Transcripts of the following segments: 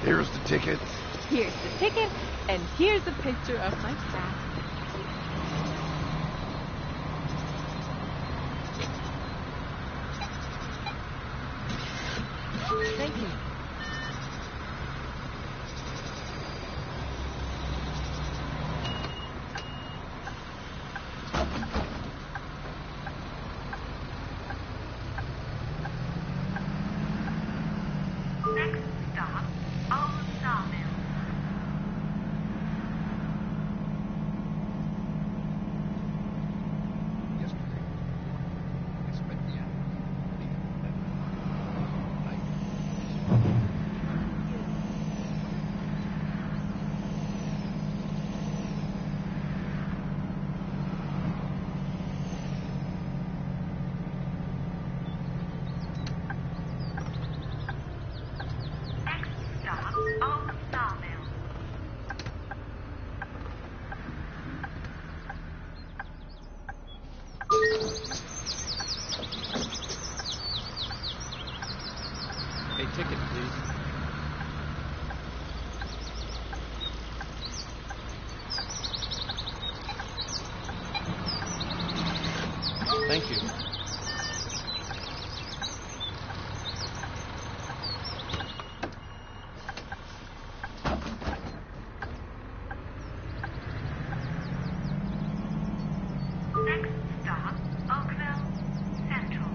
Here's the ticket. Here's the ticket, and here's a picture of my cat. Thank you. Next stop, Old Sawmill. Yesterday, I spent the afternoon cleaning the Next stop, Old Sawmill. Hey, ticket, please. Thank you. Next stop, Oakville Central.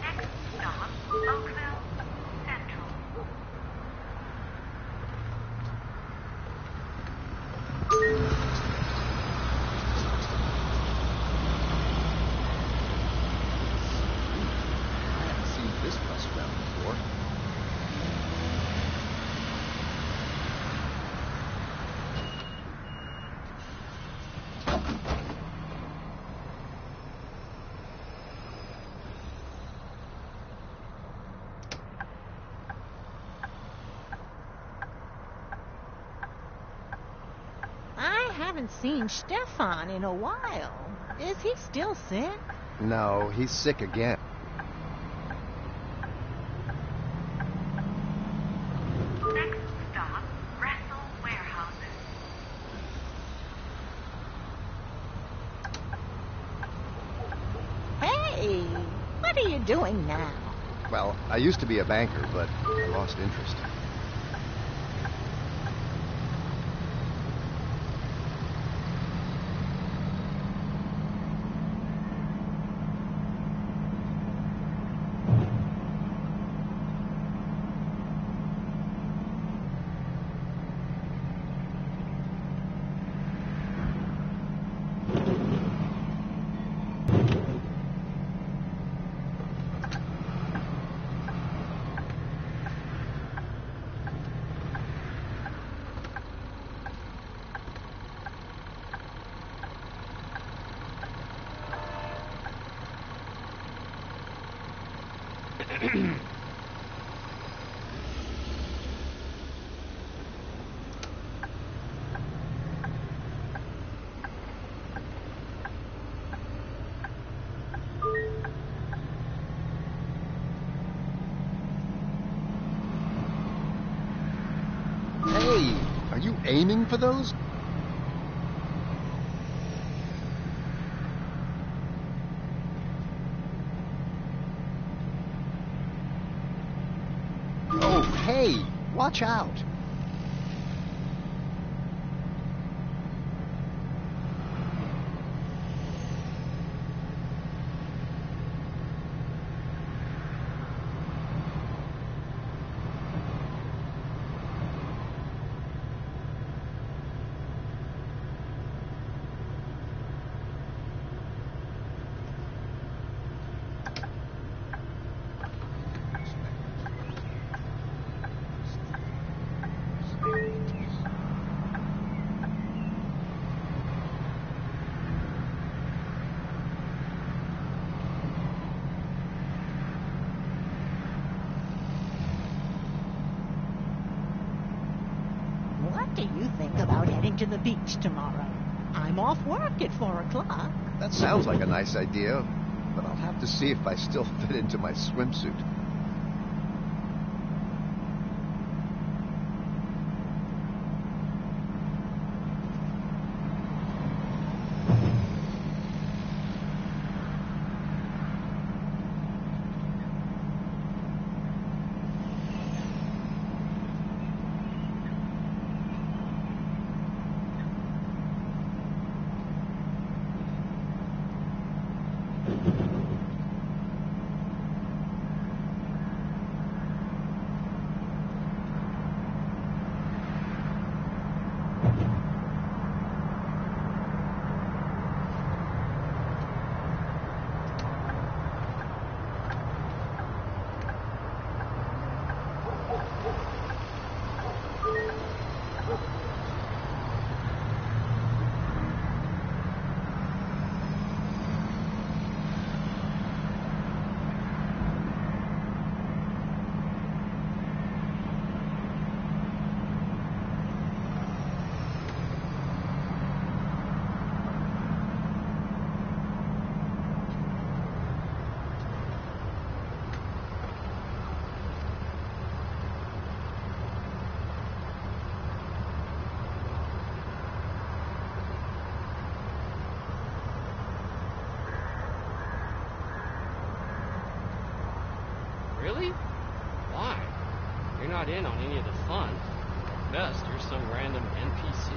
Next stop, Oakville Central. I haven't seen this bus around before. I haven't seen Stefan in a while. Is he still sick? No, he's sick again. Next stop, Russell Warehouses. Hey, what are you doing now? Well, I used to be a banker, but I lost interest. Hey, are you aiming for those? Oh, hey, watch out. What do you think about heading to the beach tomorrow? I'm off work at 4 o'clock. That sounds like a nice idea, but I'll have to see if I still fit into my swimsuit. Really? Why? You're not in on any of the fun. At best, you're some random NPC.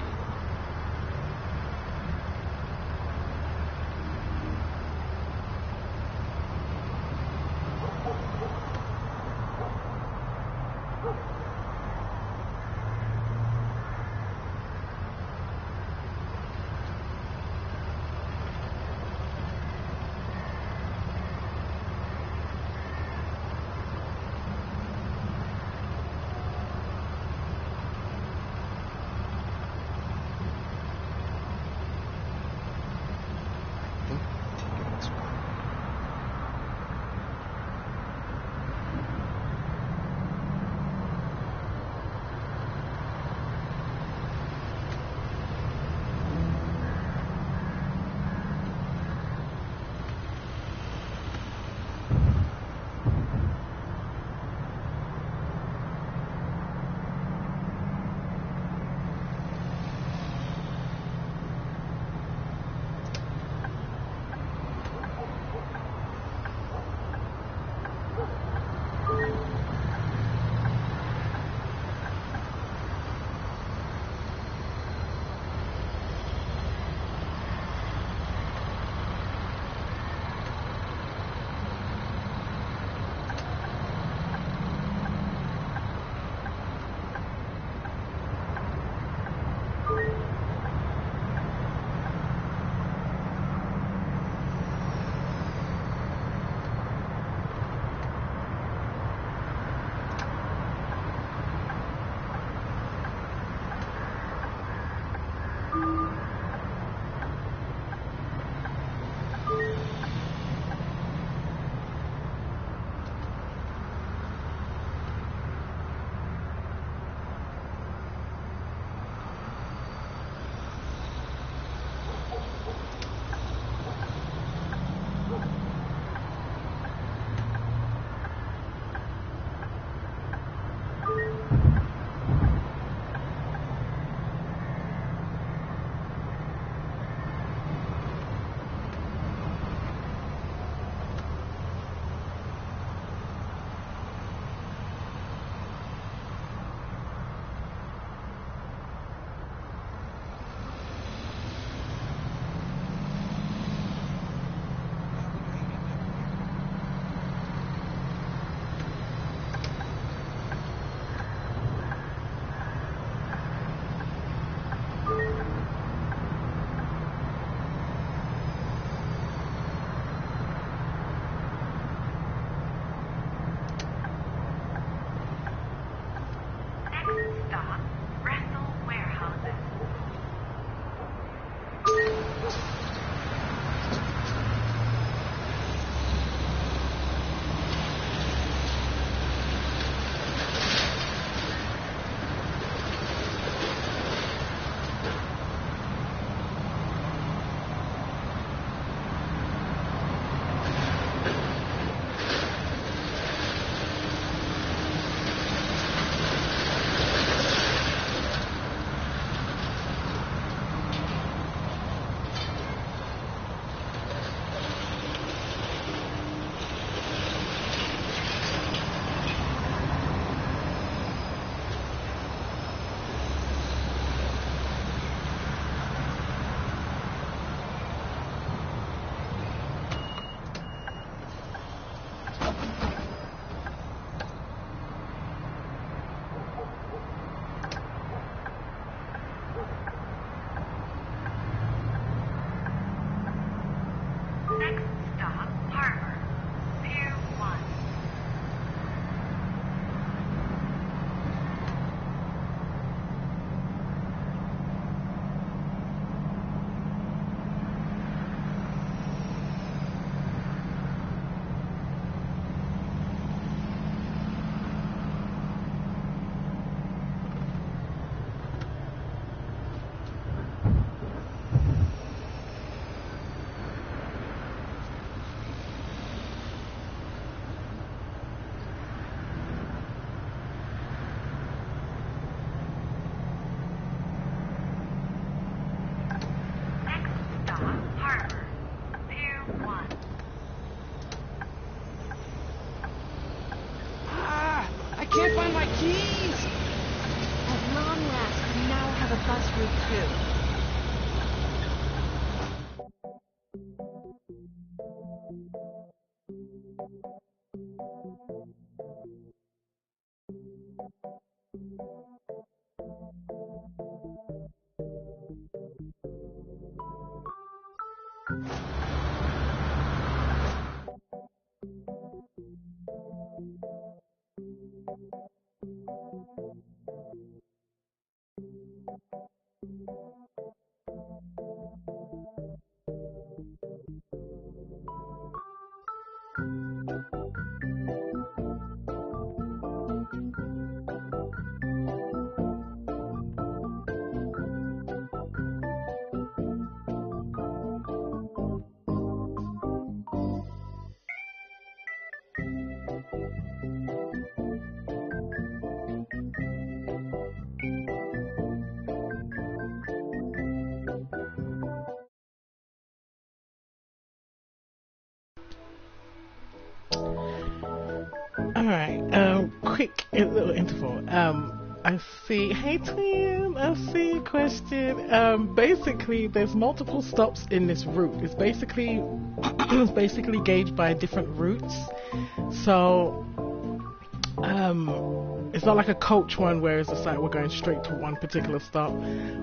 can't find my keys! At long last, we now have a bus route too. Alright, quick little interval. I see, hey Tim, I see a question. Basically, there's multiple stops in this route. It's basically, it's basically gauged by different routes. So, it's not like a coach one where it's just like we're going straight to one particular stop.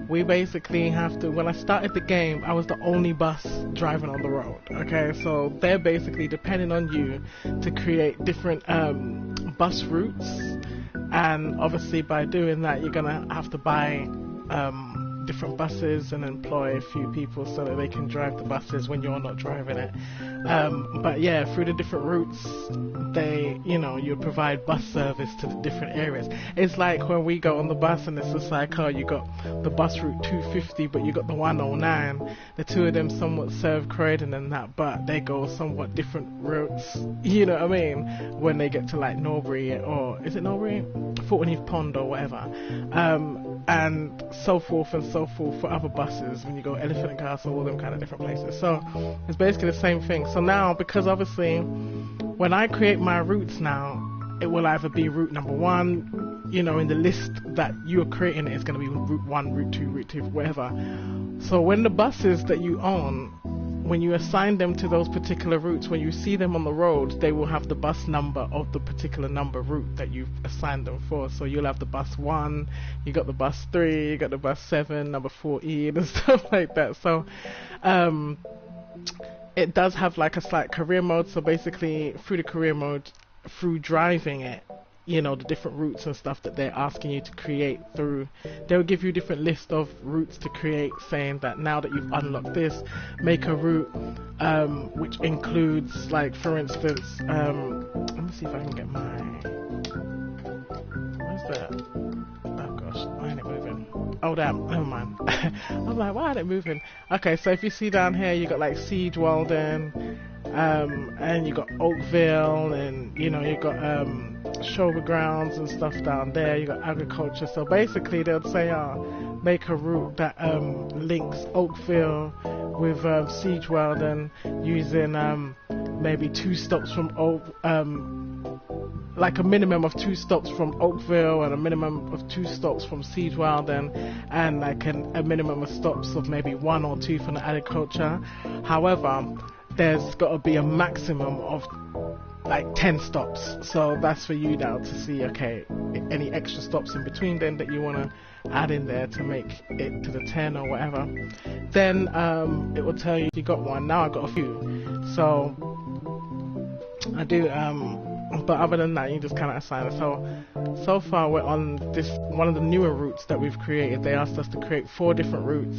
We basically have to, when I started the game, I was the only bus driving on the road. Okay, so they're basically depending on you to create different bus routes, and obviously by doing that you're gonna have to buy different buses and employ a few people so that they can drive the buses when you're not driving it. But yeah, through the different routes, they, you know, you provide bus service to the different areas. It's like when we go on the bus and it's just like, oh, you got the bus route 250, but you got the 109. The two of them somewhat serve Croydon and that, but they go somewhat different routes. You know what I mean? When they get to like Norbury, or is it Norbury? Fulton Heath Pond or whatever. And so forth and so forth for other buses when you go Elephant and Castle, all them kind of different places. So it's basically the same thing. So now, because obviously when I create my routes now, it will either be route number 1, you know, in the list that you're creating, it's going to be route 1, route 2, whatever. So when the buses that you own, when you assign them to those particular routes, when you see them on the road, they will have the bus number of the particular number route that you've assigned them for. So you'll have the bus 1, you got the bus 3, you got the bus 7, number 14 and stuff like that. So it does have like a slight career mode. So basically through the career mode, through driving it, you know, the different routes and stuff that they're asking you to create through, they'll give you different list of routes to create, saying that now that you've unlocked this, make a route which includes, like, for instance, let me see if I can get my, where's that? Oh gosh, why ain't it moving? Oh damn, never mind. I'm like, why ain't it moving? Okay, so if you see down here, you got like Siege Walden, and you got Oakville, and you know, you got Showgrounds and stuff down there, you got agriculture. So basically they'll say make a route that links Oakville with Siege Weldon, using maybe 2 stops from like a minimum of 2 stops from Oakville and a minimum of 2 stops from Siege Weldon, and like a minimum of stops of maybe 1 or 2 from the agriculture. However, there's got to be a maximum of like 10 stops. So that's for you now to see, okay, any extra stops in between then that you want to add in there to make it to the 10 or whatever. Then it will tell you got one. Now I've got a few. So I do, but other than that, you just kind of assign it. So far we're on this one of the newer routes that we've created. They asked us to create 4 different routes.